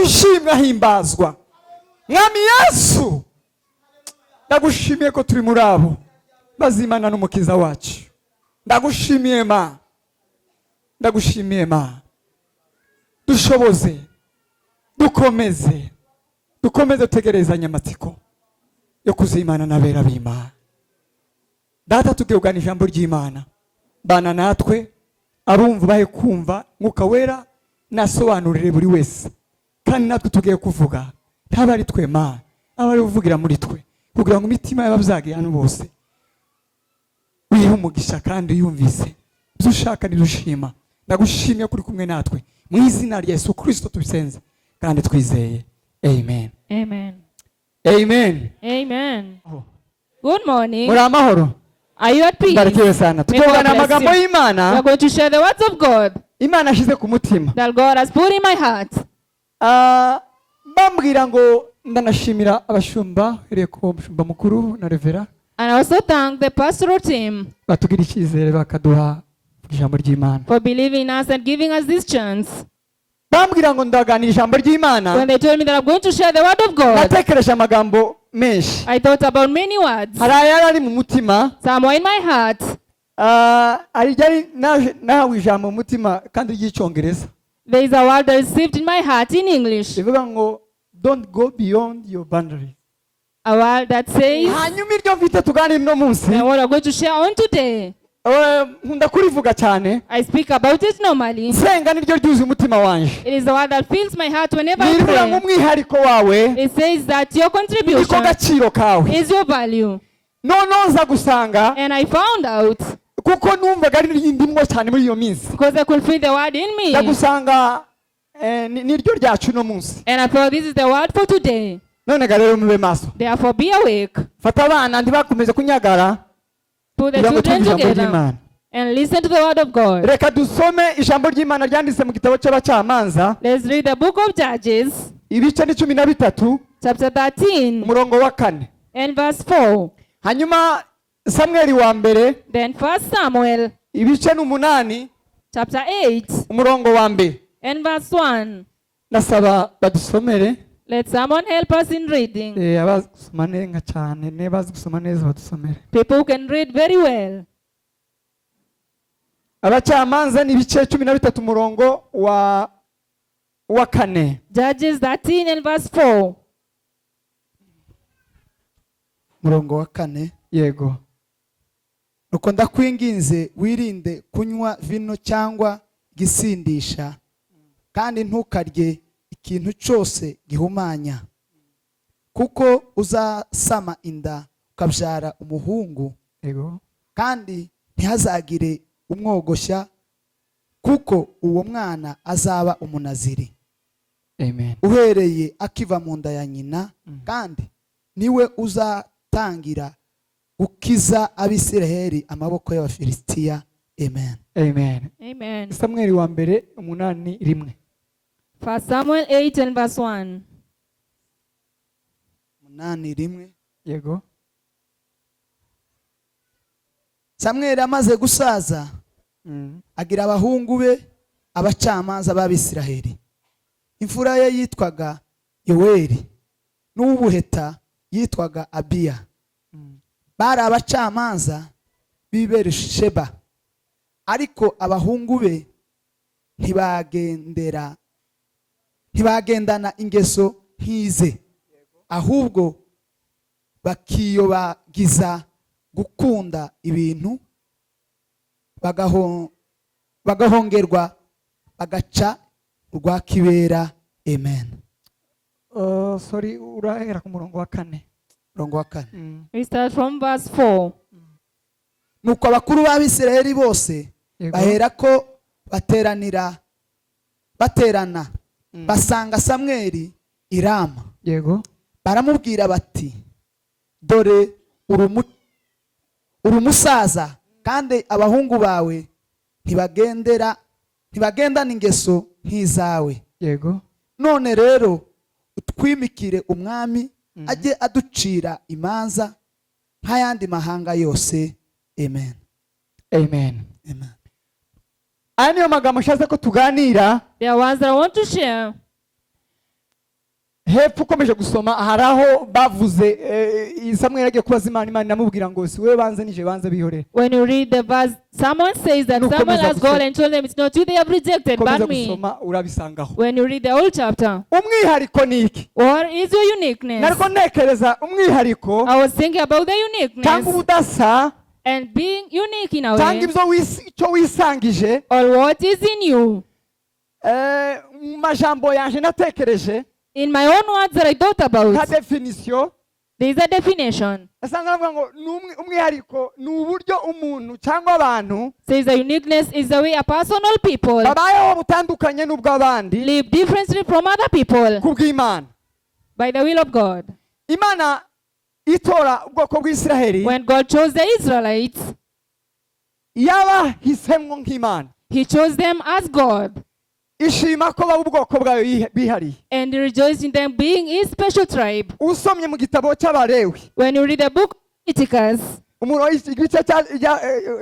ushimwe ahimbazwa. Mwami Yesu, ndagushimiye ko turi muri abo bazimana n'umukiza wacu. Ndagushimiye ma, ndagushimiye ma. Dushoboze, dukomeze tutegerezanya amatsiko yo kuzimana n'abera b'Imana. Data, tugiye kugana ijambo ry'Imana, bana natwe abumva bahe kumva mwuka wera nasobanurire buri wese, kandi natwe tugiye kuvuga ntabari twe ma, abari uvugira muri twe, kugira ngo imitima y'ababyagiye hano bose wihe umugisha kandi yumvise ibyo ushaka n'idushima. Ndagushimiye kuri kumwe natwe, mu izina rya Yesu Kristo tubisenze kandi twizeye. Amen. Amen. Amen. Amen. Good morning. Muri amahoro? Are you at peace? Barakiwe sana. Tutogana amagambo y'Imana. We are going to share the words of God Imana ashize ku mutima. that God has put in my heart. Bambwira ngo ndanashimira abashumba, hereko umushumba mukuru na revera. And I also thank the pastoral team Batugira icyizere bakaduha ijambo ry'Imana. for believing in us and giving us this chance. Bambwira ngo ndaganira ijambo ry'Imana. When they told me that I'm going to share the word of God, Natekereje amagambo menshi. I thought about many words. Hari ayari mu mutima. Some were in my heart. Arijari nahawe ijambo mu mutima kandi ry'icyongereza. There is a word that is received in my heart in English. Bivuga ngo don't go beyond your boundaries. A word that says, Hanyuma iryo mfite tuganira no munsi. and what I'm going to share on today. Nkunda kurivuga cyane. I speak about it normally. Nsenga niryo ryuzuye umutima wanje. It is the word that fills my heart whenever I Nirivuga ngo pray. umwihariko wawe It says that your niko contribution gaciro kawe. is your value. Noneho nza gusanga And I found out, kuko numvaga ari ndimwo cyane muri iyo minsi. because I could feel the word in me. Ndagusanga niryo ryacu no munsi. And I thought this is the word for today. None rero mube maso. Therefore be awake. Fata abana ndibakomeze kunyagara. Put the kugira ngo children twumve ijambo together ry'Imana. and listen to the word of God. Reka dusome ijambo ry'Imana ryanditse mu gitabo cy'abacamanza. Let's read the book of Judges, Ibice ni 13 chapter 13 umurongo wa 4. and verse 4. Hanyuma Samueli wa mbere Then 1 Samuel, ibice ni 8 chapter 8 umurongo wa mbere. and verse 1. Nasaba badusomere. Let someone help us in reading. Abasoma neza cyane, nebazi gusoma neza badusomere. People who can read very well. Abacamanza ni ibice 13 umurongo wa 4. Judges 13 and verse 4. Murongo wa 4. Yego. Nuko ndakwinginze wirinde kunywa vino cyangwa gisindisha, kandi ntukarye ikintu cyose gihumanya, kuko uzasama inda ukabyara umuhungu. Yego. Kandi ntihazagire umwogoshya, kuko uwo mwana azaba umunaziri. Amen. Uhereye akiva mu nda ya nyina, kandi niwe uzatangira gukiza Abisiraheli amaboko y'Abafilisitiya. Amen. Amen. Amen. Samueli wa mbere 8:1. 1 Samuel 8 and verse 1. 8:1. Yego. Samueli amaze gusaza, agira abahungu be abacamanza b'Abisiraheli. Imfura ye yitwaga Yoweli, n'uw'ubuheta yitwaga Abiya. Bari abacamanza b'i Berisheba, ariko abahungu be ntibagendana ingeso nk'ize, ahubwo bakiyobagiza gukunda ibintu, bagahongerwa bagaca urwa kibera. Amen. Sorry, urahera ku murongo wa 4. Murongo wa 4. We start from verse 4. Nuko abakuru b'Abisiraheli bose bahera ko baterana basanga Samueli i Rama. Yego. Baramubwira bati, dore uri umusaza, kandi abahungu bawe ntibagendana ingeso nk'izawe. Yego. None rero utwimikire umwami ajye aducira imanza nk'ayandi mahanga yose. Amen. Amen. Amen. Aya niyo magambo nshatse ko tuganira. There are ones that I want to share. hepfo ukomeje gusoma hari aho bavuze Samuel agiye kubaza Imana, Imana iramubwira ngo si wowe banze nije banze bihorere. When you read the verse, someone says that Nuko Samuel komeza has gone and told them it's not you they have rejected, Komeza but me. gusoma urabisangaho. When you read the whole chapter, Umwihariko ni iki? what is your uniqueness? Nariko ntekereza umwihariko I was thinking about the cyangwa uniqueness ubudasa and being unique in a cyangwa way, icyo wisangije. or what is in you. Mu majambo yanje natekereje In my own words that I thought nka about, definition there is a definition. asanga navuga ngo umwihariko ni uburyo umuntu cyangwa abantu Says the uniqueness is the way a person or people babayeho butandukanye n'ubw'abandi live differently from other people kubw'Imana. by the will of God. Imana itora ubwoko bw'Isiraheli When God chose the Israelites, yabahisemwo nk'Imana, He chose them as God, ishima ko baba ubwoko bwayo bihariye. and He rejoiced in them being His special tribe. Usomye mu gitabo cy'Abalewi When you read the book of Leviticus, igice cya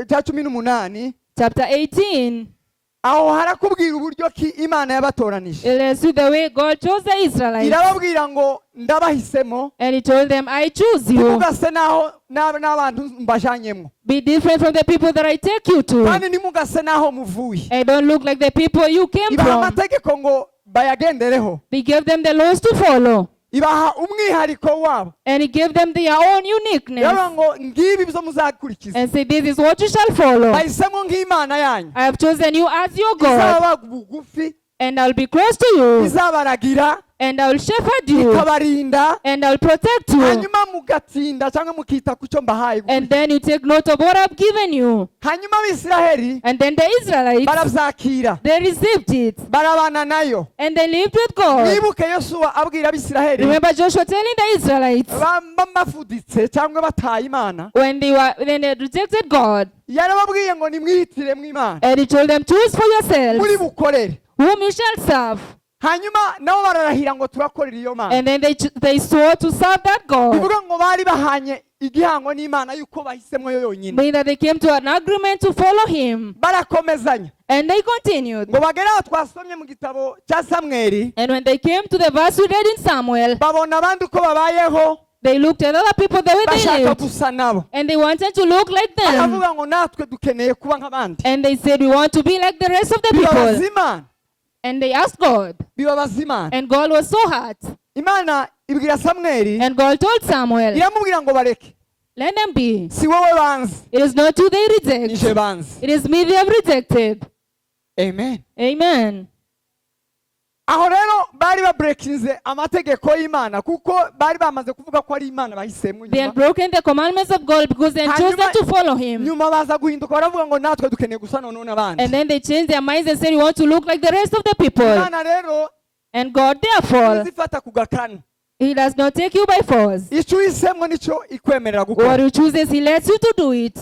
18, chapter 18, aho harakubwira uburyo ki Imana yabatoranije. it tells you the way God chose the Israelites. Irababwira ngo ndabahisemo, And He told them, I choose you. ntimugase naho n'abantu mbajanyemo, Be different from the people that I take you to. kandi ntimugase naho muvuye. And don't look like the people you came Ibaha from. amategeko ngo bayagendereho, He gave them the laws to follow. ibaha umwihariko wabo, And He gave them their own uniqueness. rero ngo ngibi byo muzakurikiza. And say, this is what you shall follow. Bahisemo nk'Imana yanyu, I have chosen you as your God. izaba bugufi, And I'll be close to you. izabaragira, And I'll shepherd you. ikabarinda, And I'll protect you. hanyuma mugatinda cyangwa mukita ku cyo mbahaye. And then you take note of what I've given you. Hanyuma Abisiraheli And then the Israelites, barabyakira, they received it. barabana nayo. And they lived with God. Nibuke Yosuwa abwira Abisiraheli Remember Joshua telling the Israelites, bamafuditse cyangwa bataye Imana, when they rejected God, yarababwiye ngo nimwihitiremo Imana and He told them, choose for muri yourselves bukorere. whom you shall serve. Hanyuma nabo bararahira ngo turakorera iyo Mana. And then they swore to serve that God. Bivuga ngo bari bahanye igihango n'Imana yuko bahisemo yo yonyine. Meaning that they came to an agreement to follow Him. Barakomezanya And they continued. ngo bagere aho twasomye mu gitabo cya Samweli, And when they came to the verse we read in Samuel, babona abandi uko babayeho, they looked at other people the way they bashaka lived. gusa nabo. And they wanted to look like them. Baravuga ngo natwe dukeneye kuba nk'abandi. And they said, we want to be like the rest of the Bibabaza people. Imana, And they asked God. bibabaza Imana. And God was so hurt. Imana ibwira Samweli, And God told Samuel, iramubwira ngo bareke, let them be. si wowe banze, It is not you they reject. nije banze. It is me they have rejected. Amen. Amen. Aho rero bari babrekinze amategeko y'Imana kuko bari bamaze kuvuga ko ari Imana bahisemo. They had broken the commandments of God because they had chosen to follow Him. Nyuma baza guhinduka baravuga ngo natwe dukeneye gusa none n'abandi. And then they changed their minds and said, we want to look like the rest of the people. Imana rero And God, therefore, izifata ku gakanu. He does not take you by force. Icyo uhisemo nicyo ikwemerera What gukora. you choose is He lets you to do it.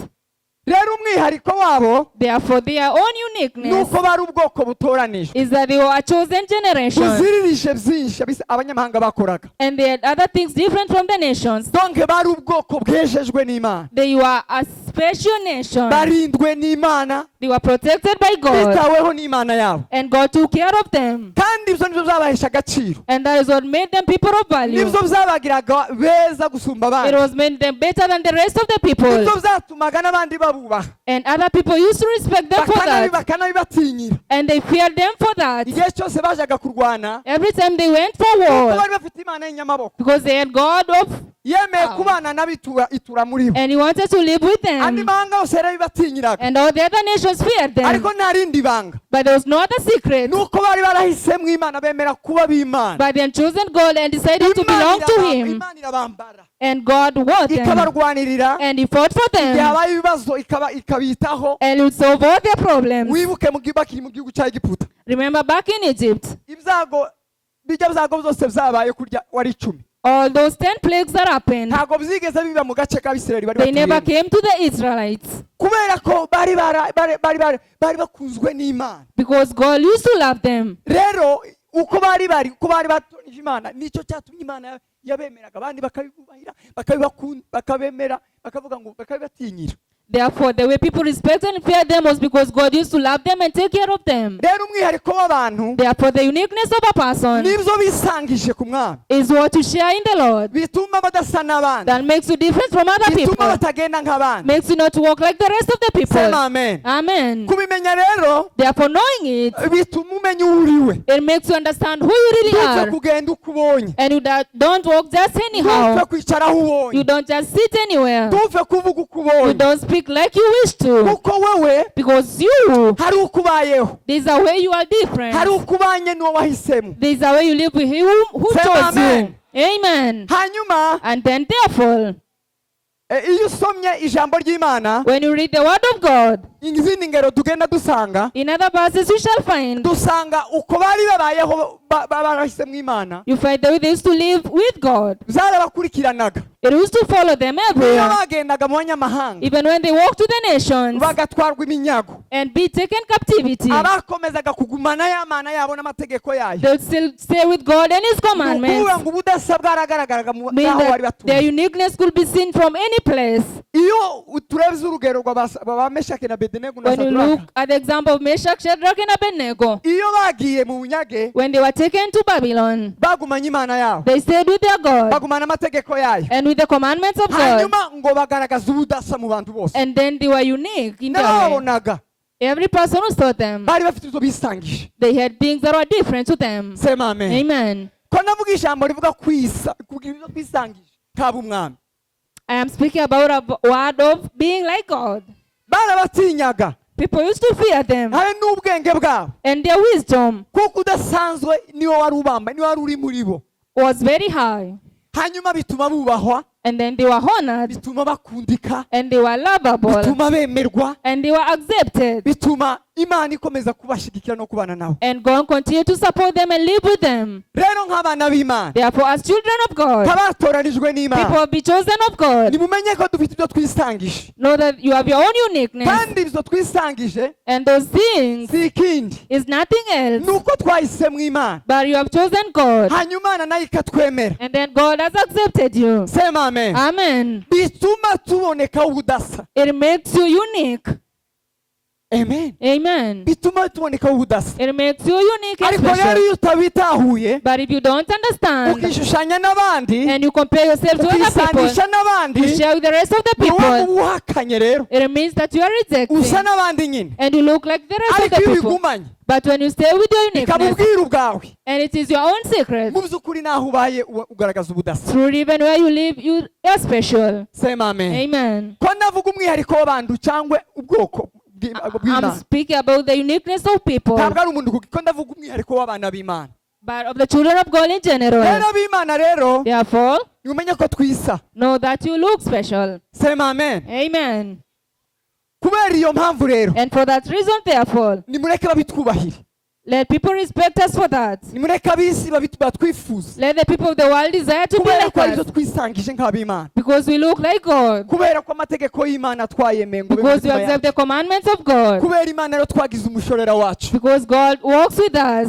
Rero umwihariko wabo Therefore, their own uniqueness nuko bari ubwoko butoranijwe, is that they were a chosen generation. buziririje byinshi abanyamahanga bakoraga. And they had other things different from the nations. Donc bari ubwoko bwejejwe n'Imana, They were a special nation. barindwe n'Imana, They were protected by God. bitaweho n'Imana yabo, And God took care of them. kandi ibyo nibyo byabahesha agaciro, And that is what made them people of value. nibyo byabagiraga beza gusumba It abandi, was made them better than the rest of the people. nibyo byatumaga n'abandi babubaha, And other people used to respect them for that. bakanabibatinyira. And they feared them for that. Igihe cyose bajaga kurwana, Every time they went for kuko war, bari bafite Imana y'inyamaboko, because they had God of, yemeye kubana n'abitura itura muri bo. and He wanted to live with Andi them. mahanga yose yarabibatinyiraga, And all the other nations feared them. ariko nta rindi banga, But there was no other secret. nuko bari barahisemo Imana, bemera kuba b'Imana. But they had chosen God and decided to belong to Him. Imana irabambara, And God won them. ikabarwanirira, And He fought for igihe them. habaye ibibazo ikabitaho. And would solve all their problems. Wibuke bakiri mu gihugu cya Egiputa, Remember back in Egypt, ibyago bijya byago byose byabaye kurya wari 10, all those 10 plagues that happened, ntabwo byigeze biba mu gace k'Abisirayeli bari they never batuyemo, came to the Israelites. kubera ko bari bakunzwe n'Imana. Because God used to love them. Rero uko bari batonije Imana, nicyo cyatumye Imana yabemeraga, abandi bakabibubahira, bakabemera, bakavuga ngo bakabibatinyira. Therefore, the way people respect and fear them was because God used to love them and take care of them. rero umwihariko w'abantu Therefore, the uniqueness of a person nibyo bisangije ku mwami is what you share in the Lord bituma badasa n'abandi that makes you different from other bituma people, batagenda nk'abandi. makes you not walk like the rest of the Sema people. amen. Amen. Kubimenya rero Therefore, knowing it, bituma umenya uwo uriwe, it makes you understand who you really ntupfe are. kugenda uko ubonye, And you don't walk just ntupfe anyhow. kwicara aho ubonye, You don't just sit anywhere. ntupfe kuvuga uko You ubonye, don't speak like you wish to. kuko wewe Because you, hari uko ubayeho, there's a way you are different. hari uko ubanye n'uwo wahisemo. There's a way you live with him who Say chose amen. you. Amen. Hanyuma And then therefore, iyo usomye ijambo ry'Imana, when you read the word of God, izindi ngero tugenda dusanga, in other verses you shall find, dusanga uko bari babayeho barahisemo Imana, you find the way they used to live with God. zarabakurikiranaga. It used to follow them Iyo everywhere. bagendaga mu banyamahanga Even when they walked to the nations bagatwarwa iminyago, and be taken captivity, abakomezaga kugumana y'Imana yabo n'amategeko yayo. they would still stay with God and His Ni ukuvuga commandments. ngo ubudasa bwaragaragaraga mu Mean aho bari that their batuye. uniqueness could be seen from any place. Iyo turebye urugero rwa Meshaki na Abedenego na When you look Sadraka, at the example of Meshach, Shadrach, and Abednego, iyo bagiye mu bunyage when they were taken to Babylon, bagumanye Imana yabo, they stayed with their God bagumana amategeko yayo, and with the commandments of God. hanyuma ngo bagaragaza ubudasa mu bantu bose. And then they were unique in their way. N'ababonaga Every person who saw them, bari bafite ibyo bisangije. they had things that were different to them. Sema amen. Amen. Ko navuga ijambo rivuga kugira ibyo twisangije kaba umwami. I am speaking about a word of being like God. Barabatinyaga, People used to fear them hari n'ubwenge bwabo, and their wisdom kuko udasanzwe niwo wari ubamba, niwo wari uri muri bo. was very high. Hanyuma bituma bubahwa, And then they were honored bituma bakundika, and they were lovable bituma bemerwa, and they were accepted. bituma Imana ikomeza kubashigikira no kubana nabo. And God continued to support them and live with them. Rero nk'abana b'Imana, Therefore, as children of God, nk'abatoranijwe people n'Imana, be chosen of God, nimumenye ko dufite ibyo twisangije, know that you have your own uniqueness. kandi ibyo twisangije And those things si ikindi, is nothing else, nuko twahisemo Imana, but you have chosen God. hanyuma Imana nayo ikatwemera. And then God has accepted you. Sema amen. Amen. Bituma tuboneka ubudasa. It makes you unique. Amen. Amen. Bituma tuboneka ubudasa. It makes you unique and Ariko rero special. iyo utabitahuye, But if you don't understand ukishushanya n'abandi, and you compare yourself to other people, ukisanisha n'abandi, you share with the rest of the ni wowe people, uba uhakanye rero, it means that you are rejecting usa n'abandi nyine. and you look like the rest of Ariko the iyo people. ubigumanye, But when you stay with your bikaba uniqueness ubwiru bwawe, and it is your own secret, mu by'ukuri naho ubaye ugaragaza ubudasa. through even where you live, you are special. Sema amen. Amen. Ko navuga umwihariko w'abantu cyangwa ubwoko I'm bw'Imana, speaking about the uniqueness of people, ntabwo ari umuntu kuko ko ndavuga umwihariko w'abana b'Imana. but of the children of God in general. Rero b'Imana rero, Therefore, nimumenye ko twisa. know that you look special. Sema amen. Amen. Kubera iyo mpamvu rero, And for that reason, therefore, nimureke babitwubahire, let people respect us for that. nimureke ab'isi batwifuza, Let the people of the world desire to be kubera like ko aribyo us, twisangije nk'ab'Imana, because we look like God, kubera ko amategeko y'Imana twayemeye ngo because we accept the commandments of God, kubera Imana rero twagize umushorera wacu, because God walks with us,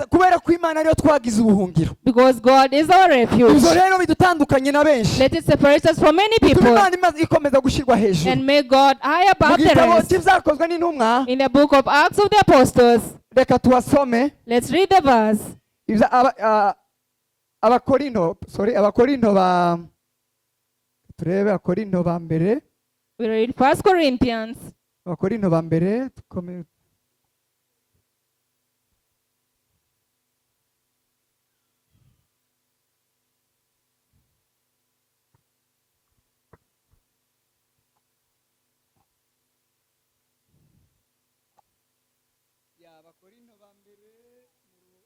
kubera ko Imana rero twagize ubuhungiro. because God is our refuge. Ibyo rero bidutandukanye na benshi, Let it separate us from many bituma people Imana ikomeza gushyirwa hejuru. and make God high Mu above the gitabo rest. cy'ibyakozwe n'intumwa, In the book of Acts of the Apostles, reka tuhasome let's read the verse. abakorinto ba turebe abakorinto ba mbere, We read 1 Corinthians abakorinto ba mbere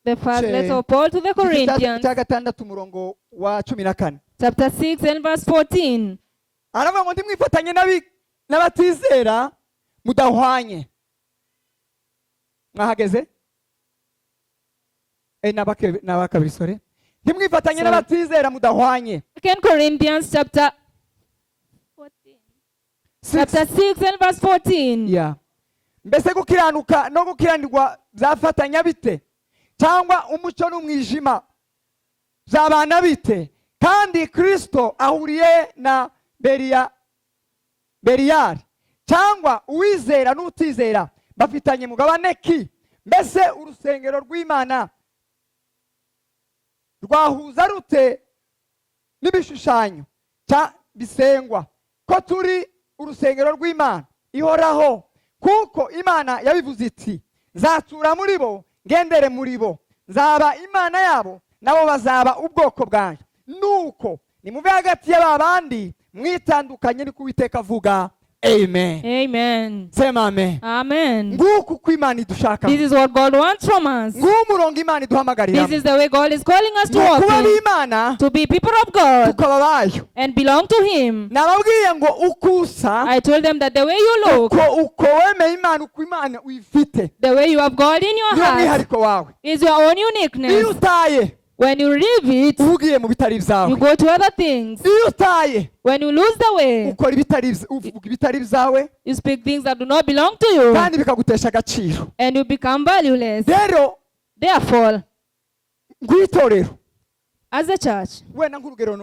the first Che- letter of Paul to the Corinthians, cya gatandatu umurongo wa 14. chapter 6 and verse 14. aravuga ngo ndimwifatanye n'abatizera mudahwanye. Mwahageze? n'abakabiri sore, ntimwifatanye Sorry. n'abatizera mudahwanye. 2 Corinthians chapter 14. Chapter 6 and verse 14. Yeah. Mbese gukiranuka no gukiranirwa byafatanya bite? Cyangwa umucyo n'umwijima byabana bite? Kandi Kristo ahuriye na Beriyari cyangwa uwizera n'utizera bafitanye mugabane ki? Mbese urusengero rw'Imana rwahuza rute n'ibishushanyo bisengwa ko turi urusengero rw'Imana ihoraho? Kuko Imana yabivuze iti, nzatura muri bo, ngendere muri bo, nzaba Imana yabo, nabo bazaba ubwoko bwanjye. Nuko nimuve hagati y'aba bandi mwitandukanye, niko Uwiteka avuga. Amen. Amen. Sema amen. Amen. Nguku uko Imana idushaka. This is what God wants from us. Ngumurongo Imana iduhamagarira. This is the way God is calling us to walk kuba in. Imana, To be people of God tukaba bayo. and belong to Him. Nababwiye ngo ukusa, I told them that the way you look, uko wemeye Imana, uko Imana uyifite, the way you have God in your niyo heart, mwihariko wawe. is your own Iyo uniqueness. utaye, When you leave it, ugiye mu bitari you byawe. go to other things. Iyo utaye, When you lose the way, ukora uvuga ibitari byawe, you speak things that do not belong to you, kandi bikagutesha agaciro. and you become valueless. Rero Therefore, ngwitorero, as a church, wenda nk'urugero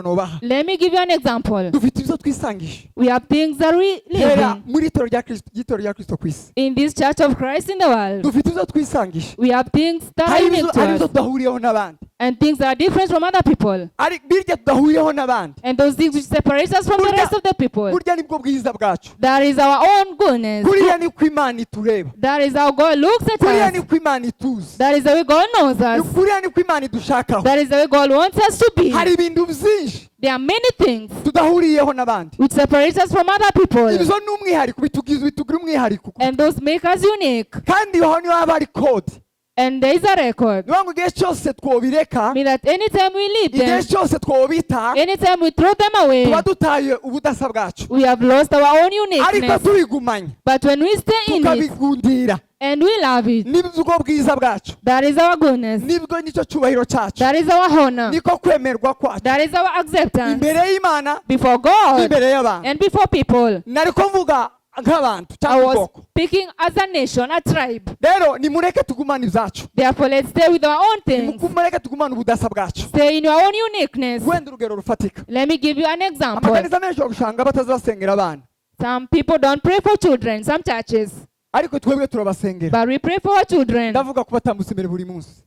nobaha, let me give you an example. dufite ibyo twisangije. We have things that we live Hera in. muri itorero rya Kristo ku isi, In this church of Christ in the world, dufite ibyo twisangije. we have things that are Hari unique to ibyo us, tudahuriyeho n'abandi, and things that are different from other people, birya tudahuriyeho n'abandi. and those things which separate us from the rest of the people. Burya nibwo bwiza bwacu. That is our own goodness. Kuriya niko Imana itureba. That is how God looks at Kuriya us. niko Imana ituzi. That is the way God knows us. Kuriya niko Imana idushakaho. That is the way God wants us to be. Hari ibintu byinshi There are many things tudahuriyeho n'abandi. which separate us from other people, Ibyo ni umwihariko, bitugira umwihariko. and those make us unique. Kandi aho niho haba hari kode. And there is a record. Niyo ngo igihe cyose twobireka, Mean that anytime we leave igihe them, cyose twobita, anytime we throw them away, tuba dutaye ubudasa bwacu. we have lost our own Ariko uniqueness. tubigumanye, But when we stay in it tukabigundira, and we love it, nibwo bwiza bwacu, that is our goodness. nibwo nicyo cyubahiro cyacu, That is our honor. niko kwemerwa kwacu That is our acceptance imbere y'Imana, before God imbere y'abantu. and before people. Nariko mvuga nk'abantu I cyangwa was ubwoko. speaking as a nation, a tribe. Rero nimureke tugumane ibyacu, Therefore, let's stay with our own things. nimureke tugumane ubudasa bwacu. Stay in your own uniqueness. Wenda urugero rufatika, Let me give you an example. amakanisa menshi bagusanga batazasengera abana, Some people don't pray for children, some churches, ariko twebwe turabasengera. but we pray for our children, Ndavuga kubatambutsa imbere buri munsi,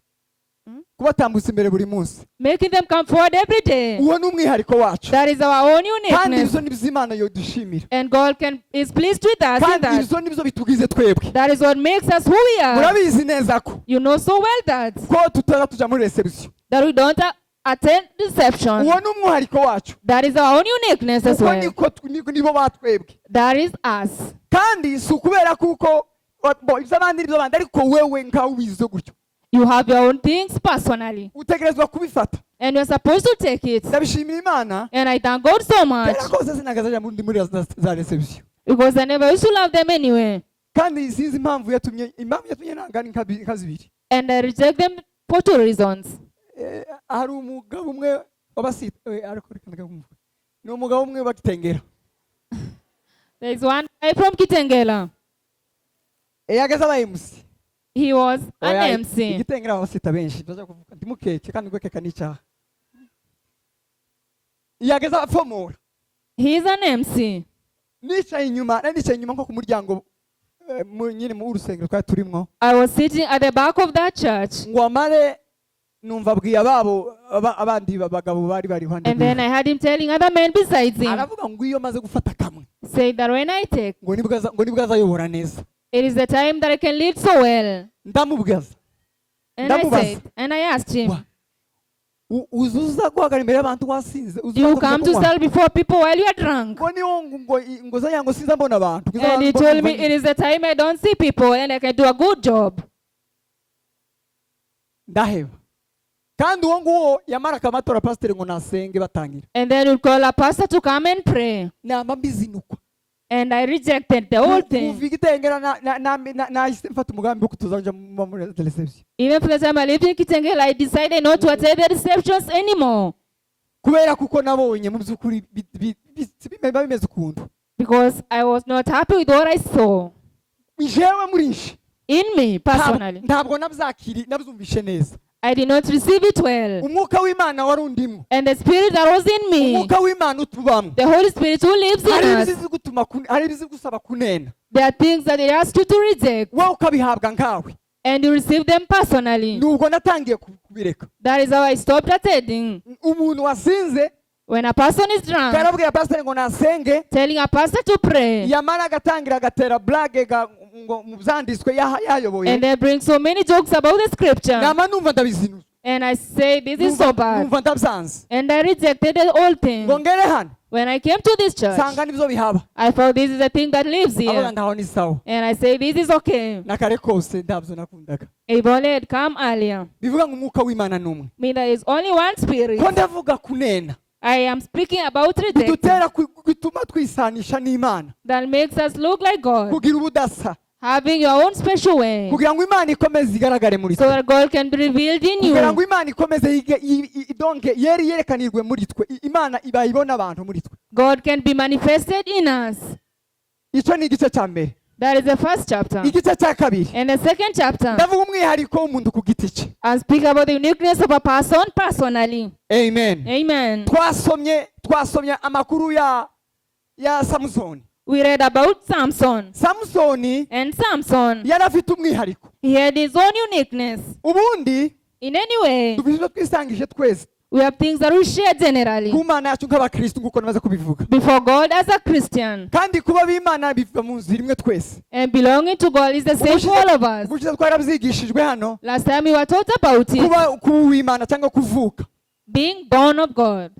kubatambutsa imbere buri munsi. making them come forward every day. Uwo ni umwihariko wacu, That is our own kandi uniqueness. ibyo nibyo Imana yodushimira, And God is pleased with us in kandi that. ibyo nibyo bitugize twebwe. That is what makes us who we are. Murabizi neza ko You know so well that tutaza tuja muri reception. we don't attend reception. Uwo ni umwihariko wacu, That is our own uniqueness as kuko well. nibo batwebwe. That is us. Kandi si ukubera kuko iby'abandi ni iby'abandi, ariko wewe nkawe ubizi gutyo You have your own things personally, utegerezwa kubifata. and you're supposed to take it. Ndabishimira Imana, And I thank God so much, kubera ko sinagazaja muri za reception, because I never used to love them anyway. kandi sinzi impamvu yatumye nanga nka zibiri. And I reject them for two reasons. Hari umugabo umwe wabasita, ariko reka ndakumva, ni umugabo umwe batengera, There is one guy from Kitengela. yageze aba MC. He was an Oya, MC. igitengera abasita benshi baza kuvuga ndimukeke kandi gwekeka n'icyaha. Yageze afomora, He is an MC. nicaye inyuma nko ku muryango, nyine mu urusengero twari turimwo, I was sitting at the back of that church, ngo amare numva abwiye abandi bagabo bari iruhande and then I had him telling other men besides him, aravuga ngo iyo maze gufata kamwe, say that when I take, ngo nibwo azayobora neza. it is the time that I can lead so well. Ndamubwaza, And I Ndamubaza. said, and I asked him, uzuza guhagarara imbere y'abantu wasinze, you come to stand before people while you are drunk. ngo niho ngo zanya ngo sinza mbona abantu. And he told me it is the time I don't see people and I can do a good job. Ndaheba. Kandi uwo nguwo yamara akamatora pasiteri ngo nasenge batangira, And then you call a pastor to come and pray. nama mbizinukwa. And I rejected the whole thing. Kuva igitengera nahise mfata umugambi wo kutuzaja muri reception, Even for the time I lived in Kitengela, I decided not to attend the receptions anymore. kubera kuko nabonye mu by'ukuri biba bimeze ukuntu. Because I was not happy with what I saw Jewe muri nshi in me personally. ntabwo nabyumvishe neza. I did not receive it well. umwuka w'Imana wari undimo, And the spirit that was in me, umwuka w'Imana utubamo, the Holy Spirit who lives hari in us, ibizi gutuma hari ibizi gusaba kunena, there are things that they ask you to reject, wowe ukabihabwa nkawe. and you receive them personally. Nubwo natangiye kubireka. That is how I stopped attending. Umuntu wasinze When a person is drunk, karabwira pastor ngo nasenge, telling a pastor to pray, yamara agatangira agatera blague ngo mu byanditswe yayoboye, and they bring so many jokes about the scripture, nama numva ndabizinuza, and I say this is so bad, numva ndabyanze, and I rejected the whole thing. ngo ngere hano When I came to this church, sanga nibyo bihaba, I found this is a thing that lives avuga here, ndaho ni sawa, and I say this is okay. nakare kose ndabyo nakundaga. If only had come earlier. Bivuga ngo umwuka w'Imana numwe. Mean there is only one spirit. Ko ndavuga kunena I am speaking about rejecting bidutera gutuma twisanisha n'Imana, that makes us look like God, kugira ubudasa, having your own special way, kugira ngo Imana ikomeze igaragare muri so twe, that God can be revealed in kugira you, ngo Imana ikomeze donke yerekanirwe muri twe, Imana ibayibona abantu muri twe. God can be manifested in us. Icyo ni igice cya mbere. That is the first chapter. Igice cya kabiri And the second chapter, ndavuga umwihariko w'umuntu ku giti cye. I speak about the uniqueness of a person personally. Amen. Amen. Twasomye amakuru ya Samusoni. We read about Samson. Samusoni And Samson, yari afite umwihariko. he had his own uniqueness. Ubundi In any way, dufite twisangije twese we have things that we share generally ku Mana yacu nk'abakristo nk'uko namaze kubivuga, before God as a Christian. kandi kuba b'Imana biva mu nzira imwe twese. And belonging to God is the same for all of us. Ubushize twarabyigishijwe hano, Last time we were taught about it, kuba uw'Imana cyangwa kuvuka. being born of God.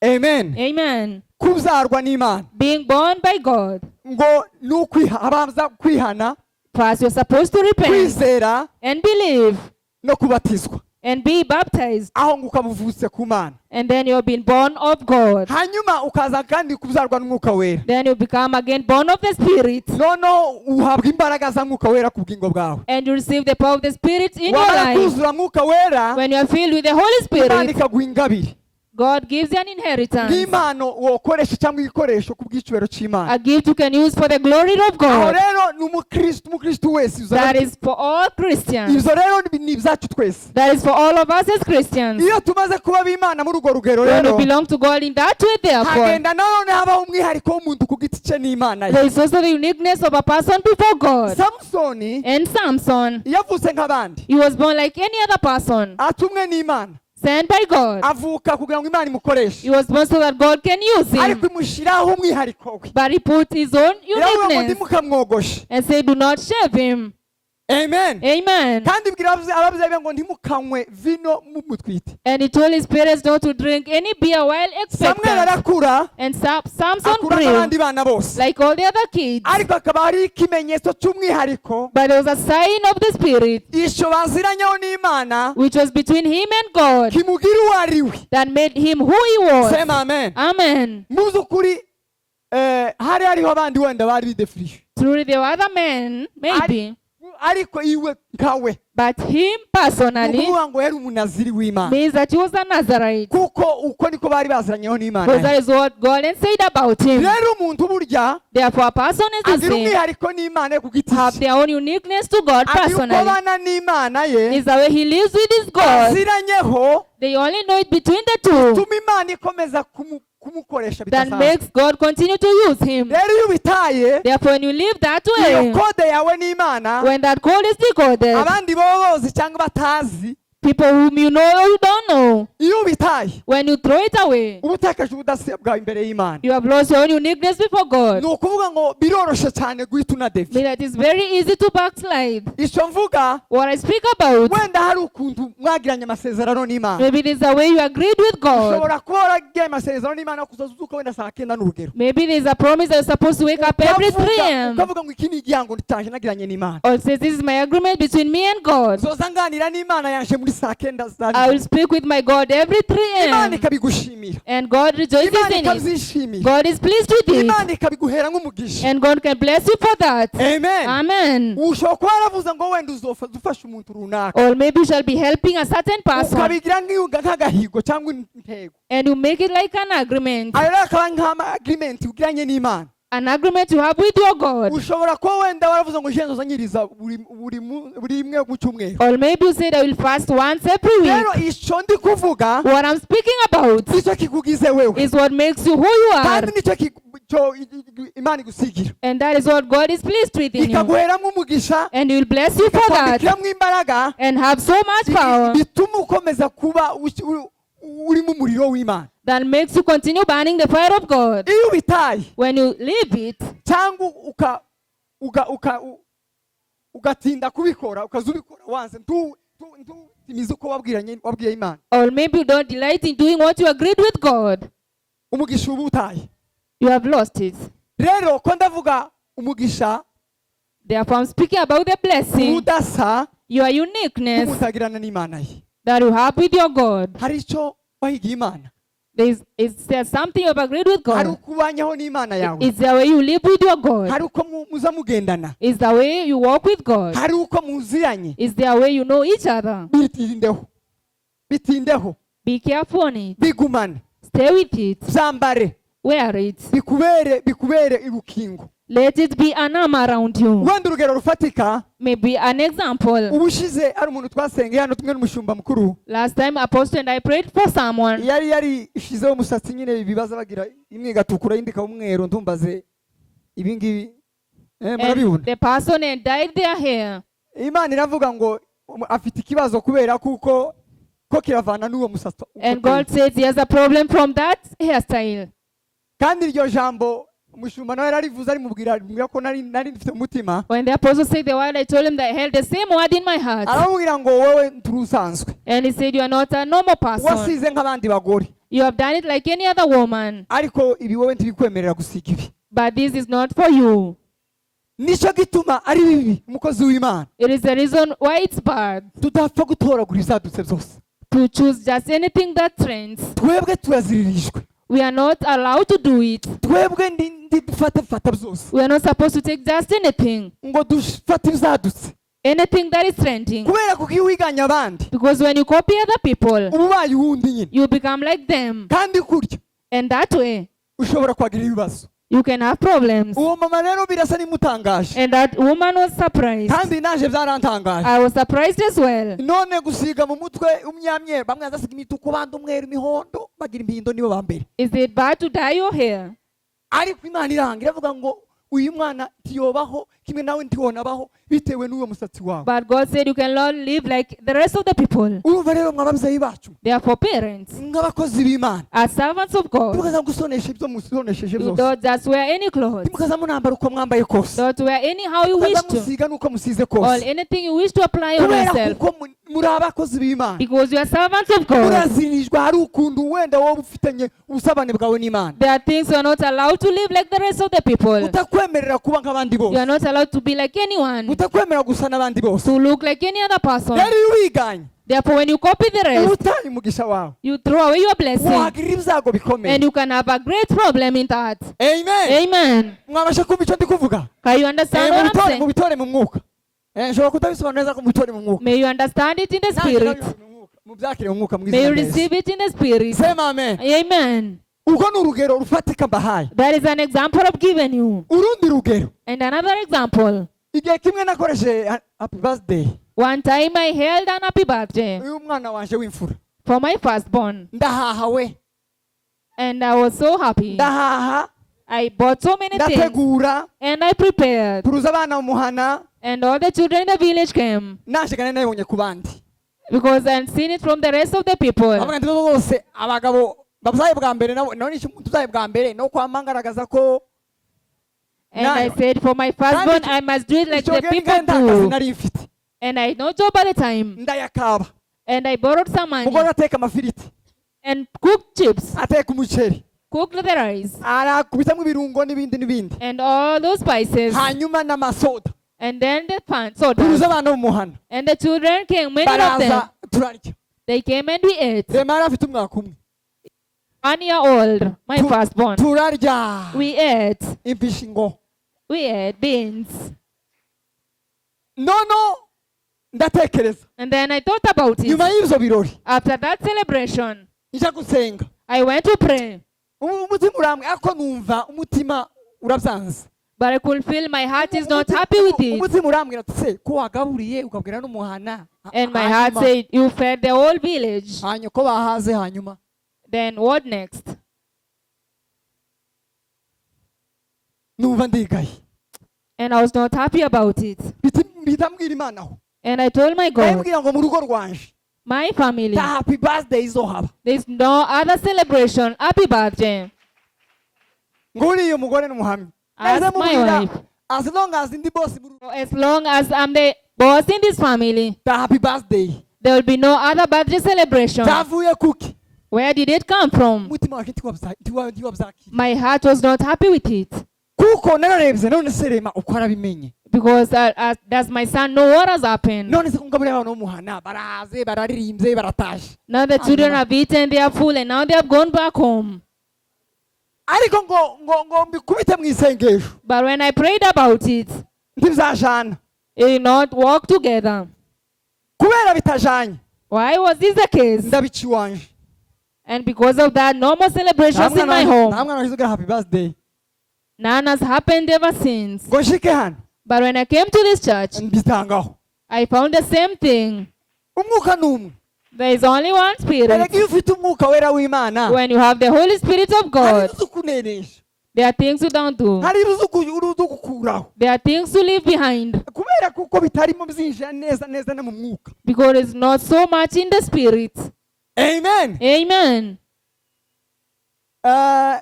Amen. Amen. Kubyarwa n'Imana Being born by God. ngo ni abanza kwihana, First, you're supposed to repent kwizera and believe no kubatizwa, and be baptized. aho ngo ukabuvutse ku Mana. And then you've been born of God. Hanyuma ukaza kandi kubyarwa n'Umwuka Wera. Then you become again born of the Spirit. Noneho uhabwa imbaraga za Mwuka Wera ku bwingo bwawe. And you receive the power of the Spirit in your Wamara life. kuzura Mwuka Wera, When you are filled with the Holy Imana Spirit, ikaguha ingabire God gives you an inheritance. nk'impano wokoresha cyangwa igikoresho ku bw'icyubahiro cy'Imana. A gift you can use for the glory of Aho God. rero ni umukristo wese. That is for all Christians. Ibyo rero ni ibyacu twese. That is for all of us as Christians. Iyo tumaze kuba b'Imana muri urwo rugero When we rero, belong to God in that way, therefore, hagenda nanone habaho umwihariko w'umuntu ku giti cye n'Imana ye. there is also the uniqueness of a person before God. Samusoni And Samson, yavutse nk'abandi, he was born like any other person, atumwe n'Imana, sent by God. avuka kugira ngo Imana imukoreshe, He was born so that God can use ariko him. imushyiraho umwihariko we. But he put his own Iravuga ngo uniqueness ntimukamwogoshe. and said, do not shave him. Amen. Amen. Kandi bwira ababyeyi be ngo ntimukanywe vino mumutwite. And he told his parents not to drink any beer while Samweli expectant. arakura, And Samson akura grew nk'abandi bana bose, like all the other kids. ariko akaba ari ikimenyetso cy'umwihariko But there was a sign of the Spirit isho baziranyeho n'Imana which was between him and God kimugira uwo ari we. that made him who he was. Sema amen. Amen. Mu by'ukuri hari hariho abandi wenda bari bidefirije, Truly there were other men, maybe, ariko iwe nkawe but him ni personally ukuvuga ngo yari umunaziri w'Imana, means that he was a Nazarite. kuko uko niko bari baziranyeho n'Imana Because ye. that is what God had said about him. Rero umuntu burya Therefore, a person is the agira same, umwihariko n'Imana ye ku giti have cye, their own uniqueness to God agira uko personally. abana n'Imana ye Is the way he lives with his God. baziranyeho, They only know it between the two tuma Imana ikomeza kumukoresha that bidasanzwe. makes God continue to use him. Rero iyo ubitaye, Therefore, when you live that iyo way, kode yawe n'Imana, when that code is decoded, abandi bobozi cyangwa batazi, people whom you know or you don't know, iyo ubitaye when you throw it away, uba utakaje ubudasiya bwawe imbere y'Imana. you have lost your own uniqueness before God. Ni ukuvuga ngo biroroshe cyane guhita unadevi. Meaning that it's very easy to backslide. Icyo mvuga, What I speak about, wenda hari ukuntu mwagiranye amasezerano n'Imana, maybe it is the way you agreed with God. ushobora kuba waragiye amasezerano n'Imana kuzaza uzuka wenda saa kenda n'urugero, Maybe there is a promise that you're supposed to wake up every 3 a.m. ukavuga ngo iki ni igihango nitanje nagiranye n'Imana, Or says this is my agreement between me and God. zoza nganira n'Imana yanje muri saa kenda za I will speak with my God every 3 Imana a.m. ikabigushimira, And God rejoices Imana in it. ikabyishimira, God is pleased with it. Imana ikabiguhera nk'umugisha. And God can bless you for that. Amen. Amen. Ushobora kuba waravuze ngo wenda uzofasha umuntu runaka, Or maybe you shall be helping a certain person. ukabigira nk'agahigo cyangwa intego, And you make it like an agreement. ayo rero akaba nk'ama agreement ugiranye n'Imana. An agreement you have with your God. ushobora kuba wenda waravuze ngo ngenzo zanyiriza buri imwe mu cyumweru. Or maybe you said I will fast once every Rero week. icyo ndi kuvuga What I'm speaking about nicyo kikugize wewe is what makes you who you are. kandi nicyo Imana igusigira And that is what God is pleased with in you. ikaguheramo umugisha And He will bless you for that. ikakwambikiramo imbaraga And have so much power bituma ukomeza kuba urimo umuriro w'Imana. that makes you continue burning the fire of God. Iyo ubitaye When you leave it, cyangwa ugatinda kubikora ukaza ubikora wanze ntutimize uko wabwiye Imana, or maybe you don't delight in doing what you agreed with God, umugisha uba utaye. you have lost it. Rero ko ndavuga umugisha Therefore, I'm speaking about the blessing, udasa your uniqueness umutagirana n'Imana ye. that you have with your God. Hari icyo wahigiye Imana, Is there something you have agreed with hari God? uko ubanyeho n'Imana yawe, Is the way you live with your God? hari uko muza mugendana, Is the way you walk with God? hari uko muziranye. Is there a way you know each other? Bitindeho Be careful on it. bigumane, Stay with it. byambare, Wear it. bikubere irukingo. Let it be an arm around you. Wenda urugero rufatika, Maybe an example. ubushize ari umuntu twasengeye hano tumwe n'umushumba mukuru, Last time Apostle and I prayed for someone. yari ishizeho umusatsi nyine bibaza bagira imwe igatukura indi ikaba umweru, ntumbaze ibi ngibi murabibona. And the person had dyed their hair. Imana iravuga ngo afite ikibazo kubera kuko kiravana n'uwo musatsi. And God says he has a problem from that hairstyle. Kandi iryo jambo umushumba nawe yararivuze arimubwira ko nari mfite umutima. When the apostle said the word, I told him that I held the same word in my heart. Aramubwira ngo wowe nturusanzwe, And he said, you are not a normal person. wasize nk'abandi bagore, You have done it like any other woman. ariko ibi wowe ntibikwemerera gusiga ibi. But this is not for you. Nicyo gituma ari bibi umukozi w'Imana It is the reason why it's bad tudapfa gutoragura izadutse byose. to choose just anything that trends. Twebwe turaziririjwe, We are not allowed to do it. twebwe ndi dufata byose We are not supposed to take just anything. ngo dufate ibizadutse, Anything that is trending. kubera kuko iyo wiganye abandi Because when you copy other people, uba ubaye uwundi nyine, you become like them. kandi kurya And that way, ushobora kwagira ibibazo. you can have problems. Uwo mama rero birasa n'imutangaje, And that woman was surprised. kandi naje byarantangaje. I was surprised as well. None gusiga mu mutwe umyamye, bamwe azasiga imituku bandi umweru imihondo, bagira impindo nibo ba mbere. Is it bad to dye your hair? Ariko Imana iranga iravuga ngo uyu mwana ntiyobaho kimwe nawe ntiwonabaho bitewe n'uwo musatsi wawe. But God said you cannot live like the rest of the people. Urumva rero mw'ababyeyi bacu, Therefore, parents, nk'abakozi b'Imana, as servants of God, ntimukaza gusonesha ibyo musonesheje you byose, don't just wear any clothes. ntimukaza munambara uko mwambaye kose, Don't wear anyhow you wish mukaza to. musiga n'uko musize Or kose, anything you wish to apply on kubera yourself. kuko muri abakozi b'Imana. Because you are servants of God. Murazirijwe, hari ukuntu wenda wowe ufitanye ubusabane bwawe n'Imana There are things you are not allowed to live like the rest of the people. utakwemerera kuba nk'abandi You are bose, not allowed to be like anyone. utakwemerera gusa n'abandi bose. To look like any other person. Rero iyo wiganye Therefore, when you copy the uba rest, utaye umugisha wawe, you throw away your blessing. wagira ibyago bikomeye. And you can have a great problem in that. Amen. Amen. Mwabasha kumva icyo ndi kuvuga? Can you understand what I'm saying? Mubitore mu mwuka. Nshobora kutabisobanura neza ko mubitore mu mwuka. May you understand it in the Nanjye spirit. nabisobanura mu mwuka. Mubyakire mu mwuka May you mwiza. receive it in the spirit. Sema amen. Amen. Urwo ni urugero rufatika mbahaye. That is an example of giving you. Urundi rugero, And another example. igihe kimwe nakoreshe happy birthday One time I held an happy birthday uyu mwana wanje w'imfura. for my firstborn. Ndahaha we, And I was so happy. ndahaha, I bought so many things. ndategura, And I prepared. turuza abana mu muhana, And all the children in the village came. nashikana nabibonye ku bandi. Because I had seen it from the rest of the people. Avuga nti bose abagabo babyaye bwa mbere nabo none icyo umuntu uzaye bwa mbere no kwama ngaragaza ko And I said, for my firstborn, I must do it like icyo the gihe people ndakazi do. nari mfite. And I had no job at the time. Ndayakaba. And I borrowed some money Umugore ateka amafiriti, and cooked chips, ateka umuceri, cooked the rice, arakubitamo ibirungo n'ibindi n'ibindi, and all those spices. hanyuma n'amasoda, And then the pan, turuza soda. abana mu muhana, And the children came, many of them. baraza turarya. They came and we ate. Remara afite umwaka umwe, 1 year old, my firstborn. turarya We ate. impishingo. We ate beans. Nono ndatekereza And then I thought about nyuma it. y'ibyo birori After that celebration, njya gusenga, I went to pray. umutima urambwe ariko numva umutima urabyanze. But I could feel my heart is not happy with it. Umutima urambwira ati se ko wagaburiye ukabwira n'umuhana. And my heart said, you fed the whole village. Hanyuma ko bahaze hanyuma. Then what next? Numva ndigaye. And I was not happy about it. Bitambwira Imana aho. And I told my God, Ndabwira ngo mu rugo rwanje. my family, Ta happy birthday izohaba. there's no other celebration. Happy birthday. Nguriye umugore n'umuhamya. Ask my wife. As long as in the boss As long as I'm the boss in this family, ta happy birthday. there will be no other birthday celebration. Tavuye kuki. Where did it come from? Umutima wanje ntiwabyakira. My heart was not happy with it. Kuko nararebye none serema uko arabimenye. Because does my son know what has happened? None se kungabure abantu n'umuhana barahaze bararirimbye barataje. Now the children have eaten, they are full, and now they have gone back home. Ariko ngo mbikubite mu isengesho. But when I prayed about it, Ntibizajana. it did not walk together. Kubera bitajanye. Why was this the case? Ndabici wanje. And because of that, no more celebrations in my home. Namwe nahizuga happy birthday. None has happened ever since. Ngo shike hano. But when I came to this church, Mbitangaho. I found the same thing. Umwuka numwe. There is only one spirit. Erega iyo ufite umwuka wera w'Imana. When you have the Holy Spirit of God, Kunenesha. there are things you don't do. Hari uruzugukuraho. There are things to leave behind. Kubera kuko bitarimo byinjira neza no mu mwuka. Because it's not so much in the spirit. Amen. Amen.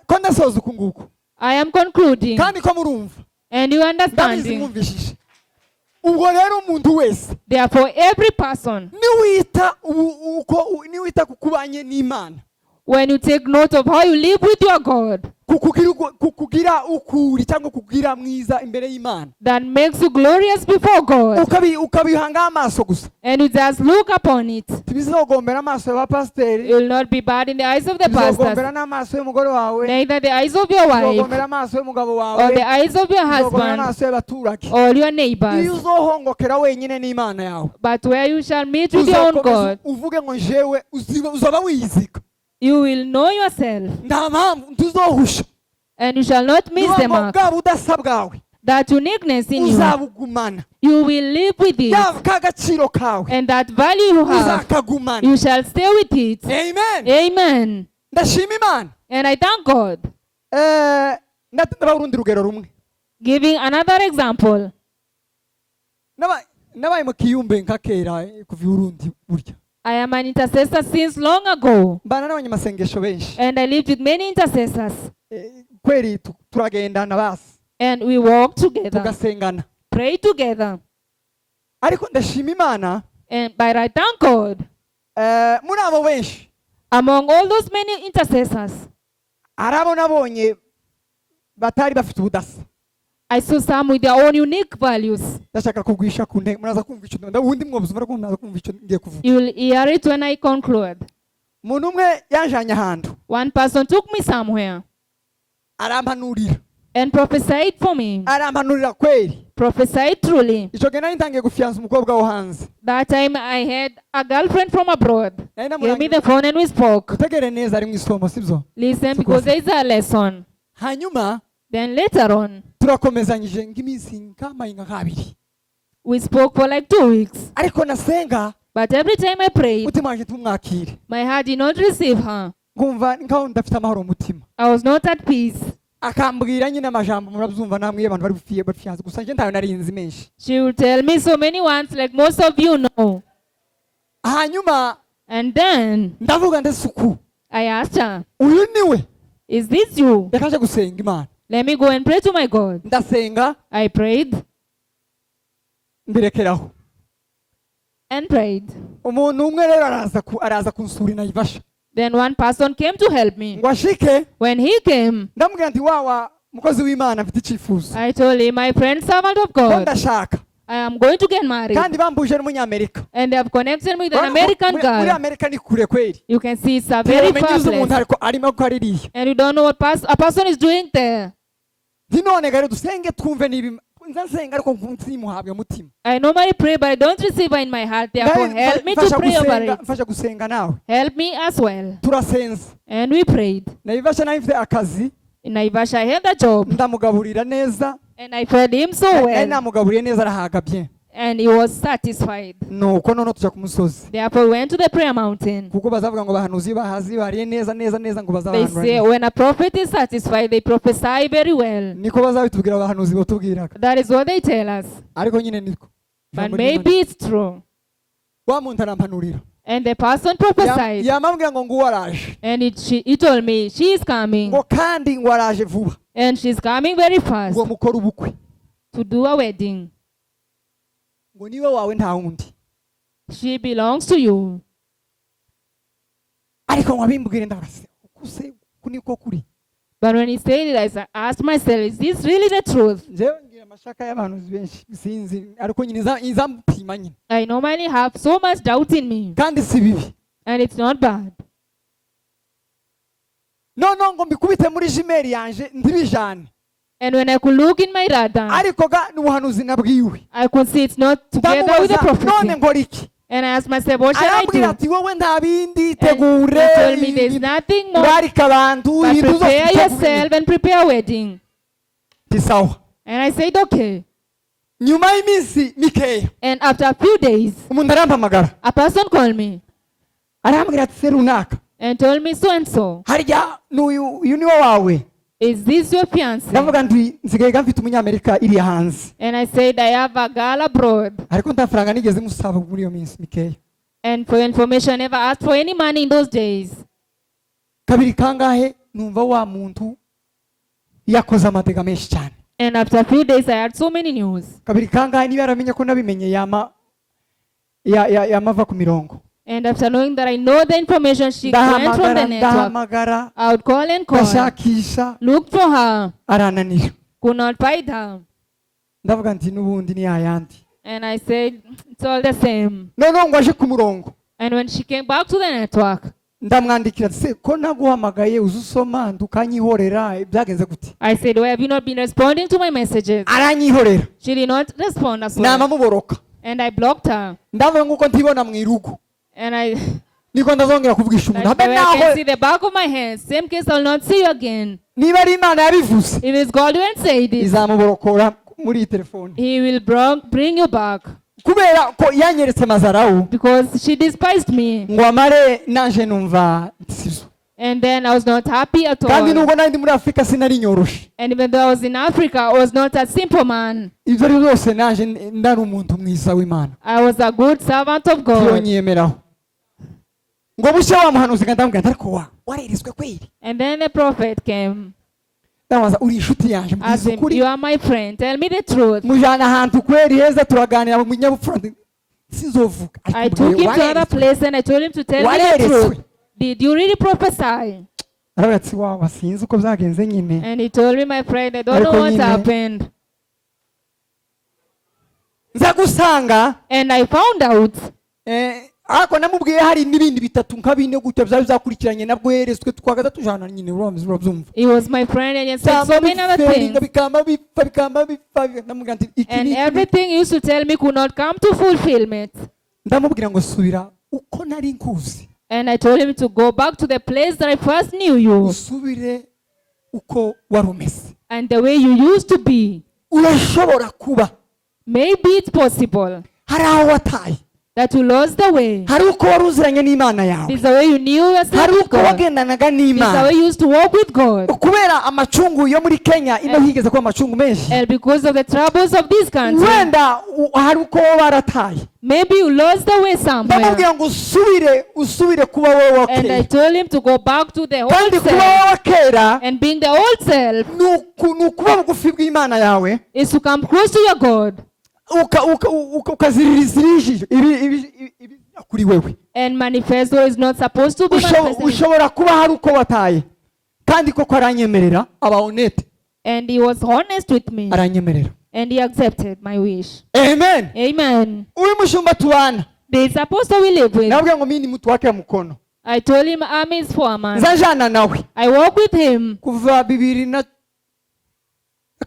Ko ndasoza uku nguku. I am concluding. Kandi ko murumva. And you Ndabizi understanding. mwumvishije. Ubwo rero umuntu wese. Therefore, every person, niwita kukubanye n'Imana. when you take note of how you live with your God, kukugira ukuri cyangwa kukugira mwiza imbere y'Imana. that makes you glorious before God, ukabihanga amaso gusa. and you just look upon it, Tibizogombera amaso y'abapasiteri. you will not be bad in the eyes of the Tibizogombera pastors, n'amaso y'umugore wawe. neither the eyes of your wife, Tibizogombera amaso y'umugabo wawe. or the eyes of your Tibizogombera husband, amaso y'abaturage. or your Iyo neighbors, uzohongokera wenyine n'Imana yawe. but where you shall meet with your own God, Uvuge ngo jewe uzaba wiyiziga. you will know yourself, Nta mpamvu ntuzohusha. and you shall not miss the mark. Bwa budasa bwawe. That uniqueness in you, Uzabugumana. you will live with it, Ka gaciro kawe. and that value you have, Uzakagumana. you shall stay with it. Amen. Amen. Ndashima Imana. And I thank God. Ndabaha urundi rugero rumwe. Giving another example. Nabaye mu kiyumbe nka kera kuva i Burundi burya. I am an intercessor since long ago, Mbana n'abanyamasengesho benshi. and I lived with many intercessors, Kweri turagendana basi. and we walk together, Tugasengana. pray together. Ariko ndashima Imana. But I thank God. Muri abo benshi. Among all those many intercessors, Hari abo nabonye batari bafite ubudasa. I saw some with their own unique values. Ndashaka kugwisha ku ntego muraza kumva icyo ndabundi mwobuzuma ariko muraza kumva icyo ngiye kuvuga. You will hear it when I conclude. Umuntu umwe yanjanye ahantu. One person took me somewhere Arampanurira. and prophesied for me. Arampanurira kweri. Prophesied truly. Icyo gihe nari ntangiye gufianza umukobwa wo hanze. That time I had a girlfriend from abroad. Gave me the phone and we spoke. Utegere neza ari mu isomo sibyo. Listen, because there is a lesson. Hanyuma Then later on, turakomezanyije ng'iminsi nk'amayi nka kabiri. we spoke for like 2 weeks. Ariko nasenga But every time I prayed, mutima wanje tumwakire. my heart did not receive her. Nkumva nkaho ndafite amahoro mu mutima. I was not at peace. Akambwira nyine amajambo murabyumva namwe abantu bari bufiyanze gusa nje ntayo narinzi menshi. She would tell me so many ones, like most of you know. Hanyuma And then ndavuga ndesuku. I asked her, Uyu niwe. is this you? Yakaje gusenga Imana. Let me go and pray to my God. Ndasenga I prayed mbirekeraho. and prayed. Umuntu umwe rero araza kunsura inayibasha. Then one person came to help me. Ngo ashike When he came, ndamubwira nti wawa mukozi w'Imana mfite icyifuzo. I told him, my friend, servant of Ko God, ndashaka. I am going to get married. Kandi bambuje n'umunyamerika. And they have connected me with an American Muri girl. Amerika ni kure kweri. You can see it's a very far Umenye umuntu place. ariko arimo ko aririye. And you don't know what a person is doing there. None rero dusenge twumve nibi nsenga ariko nsimuhabwe mutima. I normally pray, but I don't receive it in my heart. Therefore, help me to pray over it. Mfasha gusenga nawe. Help me as well. Turasenze. And we prayed. Nayibasha nayo mfite akazi. In Naivasha, I had a job. ndamugaburira neza, And I fed him so nari well. namugaburiye neza arahaga bien. And he was satisfied. Nuko noneho tujya ku musozi, Therefore, we went to the prayer mountain. kuko bazavuga ngo abahanuzi bahazi bariye neza neza neza ngo They bazabahanura say neza. when a prophet is satisfied, they prophesy very well. Niko bazabitubwira abahanuzi batubwiraga, That is what they tell us. ariko nyine niko But Ijambo ry'Imana. maybe it's true. wa muntu arampanurira, And the person prophesied. yamambwira ngo nguwo araje, And he told me, she is coming. ngo kandi ngo araje vuba, And she's coming very fast ngo mukore ubukwe, to do a wedding. ngo niwe wawe nta wundi. She belongs to you. Ariko nkabimbwire ndabase ukuse kuniko kuri. But when he said it, I asked myself, is this really the truth? Njyewe ngira amashaka y'abahanuzi benshi sinzi, ariko nyine izamupima nyine, I normally have so much doubt in me. kandi si bibi. And it's not bad. Noneho ngo mbikubite muri jimeri yanje ntibijane, And when I could look in my radar, ariko ga n'ubuhanuzi nabwiwe. I could see it's not together with the Ndamubaza none prophecy. nkora iki? And I asked myself, what shall I Arambwira do? ati wowe nta bindi, And tegure he told me there's nothing more urarika abantu but ibintu zose prepare utegure. yourself and prepare a wedding. Ati sawa. And I said, okay. Nyuma y'iminsi mikeya And after a few days, umuntu arampamagara, a person called me arambwira ati se runaka, and told me so and so. harya uyu niwo wawe? Is this your fiance? Ndavuga nti nsigaye mfite umunyamerika iri hanze, And I said, I have a girl abroad. ariko nta faranga nigeze musaba muri iyo minsi mikeya. And for your information, I never asked for any money in those days. Kabiri kangahe numva wa muntu yakoze amateka menshi cyane. And after a few days, I had so many news. Kabiri kangahe niba yaramenye ko nabimenye yamava ku mirongo. And after knowing that I know the information, she went from the network. Ndahamagara, I would call and call. ndashakisha, Look for her. arananira. Could not find her. Ndavuga nti n'ubundi ni yayandi. And I said, it's all the same. Noneho ngo aje ku murongo, And when she came back to the network, ndamwandikira se ko naguhamagaye uzi usoma ndukanyihorera byagenze gute? I said, why have you not been responding to my messages? Aranyihorera, She did not respond as well. namamuboroka. And I blocked her. Ndavuga nguko ntibona mu irugu, And I niko ndazongera kuvugisha umuntu. like, Habe I can naho see the back of my hand. Same case, I'll not see you again. niba ari Imana yabivuze, If it's God who will say this, izamuborokora muri iyi telefoni, He will bring you back. kubera ko yanyeretse mazarawu Because she despised me. ngo amare nanje numva nsizo. And then I was not happy at Kandi all. nubwo nari ndi muri Afurika sinari nyoroshe. And even though I was in Africa, I was not a simple man. Ibyo ari byose naje ndari umuntu mwiza w'Imana. I was a good servant of God. Yonyemeraho. Ngo bushya wa muhanuzi ndambwira nti ariko warereswe kweli. And then the prophet came. Ndabaza uri inshuti yanje Asked mbwiza him, ukuri. you are my friend. Tell me the truth. Mujana ahantu kweli heza turaganira mu nyabupfura sinzovuga. I took him to another place and I told him to tell me the Warereswe. truth. Did you really prophesy? Aravuga ati wawa sinzi uko byagenze nyine. And he told me, my friend, I don't know Ariko what nyine- happened. Nza gusanga And I found out. ariko namubwiye hari n'ibindi bitatu nka bine gutya byari byakurikiranye nabwo yeretswe twagaza tujana nyine urabyumva. He was my friend and he said so many other things. Bikamba bipfa ndamubwira nti iki And ni everything he used to tell me could not come to fulfillment. ndamubwira ngo subira uko nari nkuzi, And I told him to go back to the place that I first knew you. usubire uko wari umeze. And the way you used to be. Urashobora kuba Maybe it's possible hari aho wataye, that you lost the way. hari uko wari uziranye n'Imana yawe, This is the way you knew yourself hari with uko God. wagendanaga This is the n'Imana. way you used to walk with God. Kubera amacungu yo muri Kenya ino higeze kuba amacungu menshi, And because of the troubles of this country, wenda hari uko wowe warataye. maybe you lost the way somewhere. Ndamubwira ngo usubire kuba wowe wa And I kera, told him to go back to the old kandi kuba self. wowe wa kera And being the old self ni ukuba bugufi bw'Imana yawe, is to come close to your God ukaziririza ijisho ibi kuri wewe. and manifest what is not supposed to be manifested. Ushobora kuba hari uko wataye, kandi koko aranyemerera, aba honete, And he was honest with me. aranyemerera. And he accepted my wish. Amen. Amen. Uyu mushumba tubana This apostle we live with. nabwira ngo mimi ni mtu wake mkono, I told him I'm his foreman. nzajana nawe I walk with him kuva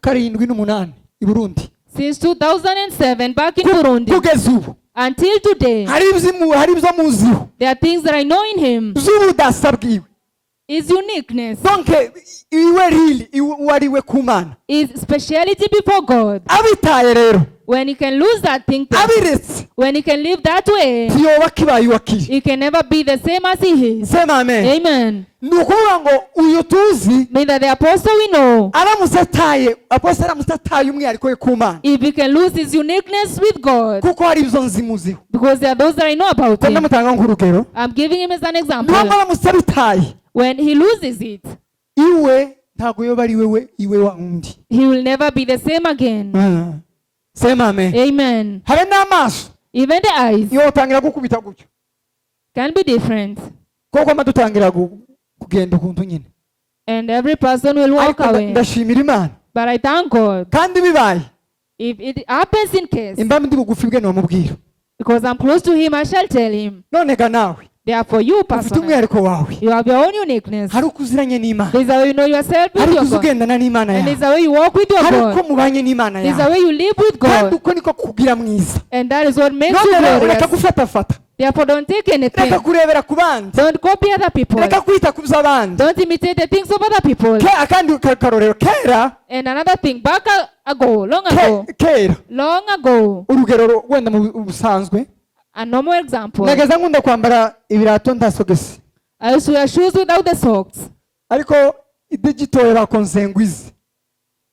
2007 i Burundi since 2007 back in Burundi kugeza ubu. until today. Hari ibyo muziho There are things that I know in him z'ubudasa bwiwe, is uniqueness, donc iwe really iwe ariwe ku Mana is speciality before God. abitaye rero When he can lose that thing, abiretse when he can live that way, ntiyoba kibaye uwakiri. he can never be the same as he is. Sema amen. Amen. Ni ukuvuga ngo uyu tuzi Mean that the apostle we know, aramutse ataye apostle aramutse ataye umwihariko we ku Mana if he can lose his uniqueness with God, kuko hari ibyo nzimuziho. because there are those that I know about Ko him. ndamutanga nk'urugero I'm giving him as an niba example. aramutse abitaye When he loses it, iwe ntabwo yoba ari wewe iwe wa undi. he will never be the same again. Sema amen. Amen. Habe n'amaso Even the eyes iyo utangira gukubita gutyo can be different, kuko amadutangira kugenda ukuntu nyine. and every person will walk Ariko away. ndashimira Imana But I thank God. kandi bibaye If it happens in case, imba ndi bugufi bwe nomubwira because I'm close to him, I shall tell him. none ga nawe Therefore, you ufite personally, umwihariko wawe. you have your own uniqueness. Hari uko uziranye n'Imana, There's a way you know yourself with hari your uko God, ugendana n'Imana and there's yawe, a way you walk with your hari uko God. mubanye n'Imana There's a yawe, way you live with kandi God, uko niko kugira mwiza. and that is what makes you None rero reka glorious. gufatafata, Therefore, don't take anything. reka kurebera ku bandi, Don't copy other people. reka kwita ku by'abandi. Don't imitate the things of other people. Akandi karorero kera And another thing, back ago, long ago, urugero wenda mu busanzwe a normal example, nageza nkunda kwambara ibirato ntasogese, I used to wear shoes without the socks. ariko idigitoye bakonse ngwizi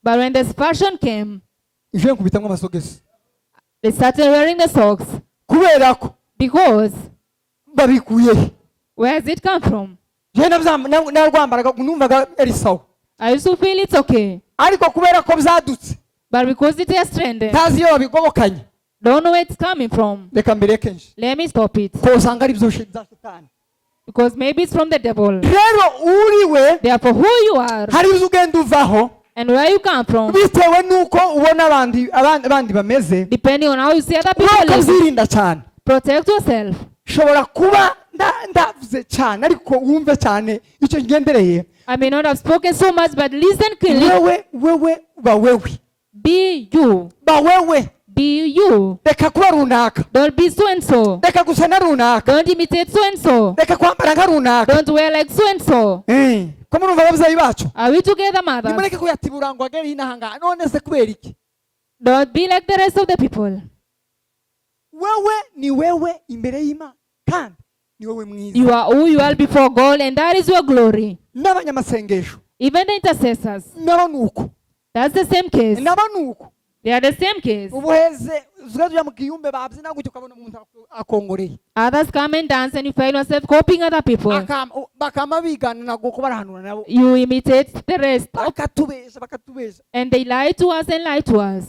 But when this fashion came, ije nkubita nk'amasogese they started wearing the socks. kubera ko Because, babikuye. where does it come from? Je narwambaraga numvaga ari sawa, I used to feel it's okay. ariko kubera ko byadutse But because it has trended, ntazi iyo babigobokanye, don't know where it's coming from. reka mbireke nje Let me stop it. ko usanga ari byo bya Satani. Because maybe it's from the devil. Rero uriwe Therefore, who you are hari ibyo ugenda uvaho and where you come from, bitewe nuko ubona abandi bameze, depending on how you see other people nuko living. uzirinda cyane. Protect yourself. Shobora kuba ndavuze cyane ariko wumve cyane icyo ngendereye. I may not have spoken so much, but listen clearly. Wewe ba wewe, Be you. ba wewe, Be you. reka kuba runaka, Don't be so and so. reka gusa na runaka, Don't imitate so and so. reka kwambara nka runaka. Don't wear like so and so. Ko murumva ababyeyi bacu Are we together, mothers? nimureke kuyatibura ngo agere hinahanga, none se kubera iki? Don't be like the rest of the people. Wewe ni wewe imbere y'Imana kandi ni wewe mwiza. You are who you are before God, and that is your glory. N'abanyamasengesho Even the intercessors, nabo nuko, that's the same case. nabo nuko. They are the same case. Ubuheze uzugaje mu kiyumbe babyina gutyo ukabona umuntu akongoreye. Others come and dance, and you find yourself copying other people. Bakama bigana nago ko barahanura nabo. You imitate the rest, Bakatubesha. and they lie to us and lie to us.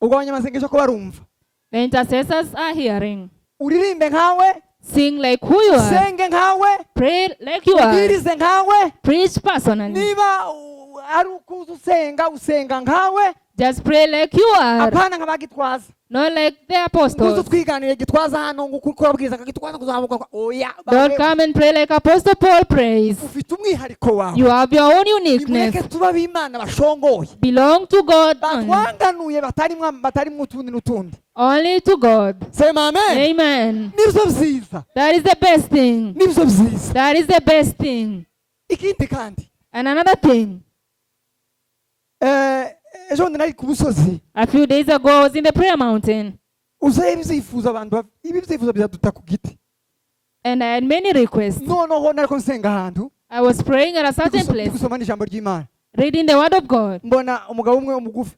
Ubwo abanyamasengesho ko barumva. The intercessors are hearing. Uririmbe nkawe, Sing like who you are. senge nkawe, Pray like you are. ubwirize nkawe. Preach personally. Niba ari ukuza usenga nkawe, Just pray like you are. apana nk'abagitwaza. Not like the Kuzo apostles. twiganire gitwaza hano ngo kuko babwiza akagitwaza kuzamuka. Oya. Don't come and pray like Apostle Paul prays. Ufite umwihariko wawe. You have your own uniqueness. Nimureke tuba b'Imana bashongoye. Belong to God only. Batwanganuye batarimwe utundi n'utundi. Only to God. Sema amen. Amen. Nibyo byiza. That is the best thing. Nibyo byiza. That is the best thing. Ikindi kandi. And another thing. Ejo bundi nari ku musozi. A few days ago, I was in the prayer mountain. Uzaye ibyifuzo abantu ibi byifuzo byaduta ku giti. And I had many requests. Noneho nariko nsenga ahantu. I was praying at a certain place, Gusoma n'ijambo ry'Imana. reading the word of God. Mbona umugabo umwe umugufi,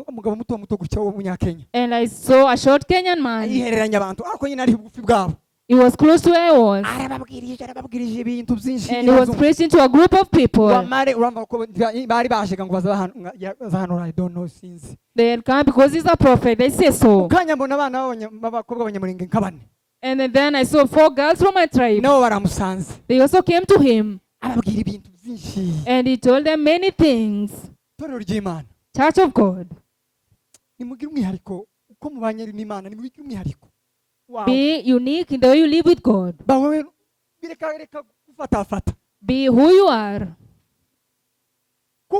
umugabo muto gutya w'umunyakenya. And I saw a short Kenyan man. Yihereranya abantu ariko nyine ari bugufi bwabo. He was close to where I was. Arababwirije ibintu byinshi. And he was preaching to a group of people. Bamare uramba ko bari bashega ngo bazahanura, I don't know since. They had come because he's a prophet. They say so. Ukanya mbona abana b'abakobwa b'abanyamurenge nk'abane. And then I saw 4 girls from my tribe. Nabo baramusanze. They also came to him. Arababwira ibintu byinshi. And he told them many things. Torero ry'Imana. Church of God. Nimugire umwihariko uko mubanye n'Imana, nimugire umwihariko. Wow. Be unique in the way you live with God. Bireka gufatafata. Be who you are.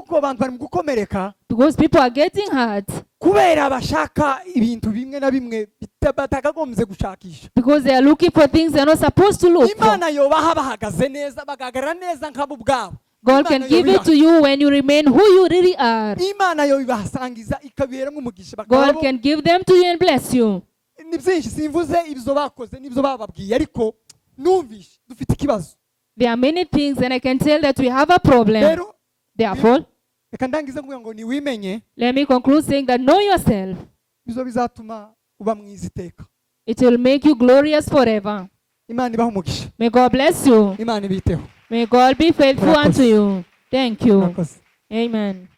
kuko abantu bari mu gukomereka because people are getting hurt, kubera bashaka ibintu bimwe na bimwe batakagombye gushakisha. because they are looking for things they are not supposed to look for. Imana yobaha bahagaze neza bagahagarara neza nk'abo ubwabo. God can give it to you when you remain who you really are. Imana yo ibahasangiza ikabera nk'umugisha. God can give them to you and bless you. Ni byinshi simvuze ibyo bakoze n'ibyo bababwiye, ariko numvishe dufite ikibazo. There are many things and I can tell that we have a problem. Rero Therefore, reka ndangize kuvuga ngo ni wimenye, let me conclude saying that know yourself. bizo bizatuma uba mwiza iteka. It will make you glorious forever. Imana ibaha umugisha. May God bless you. Imana ibiteho. May God be faithful unto you. Thank you. Murakoze. Amen.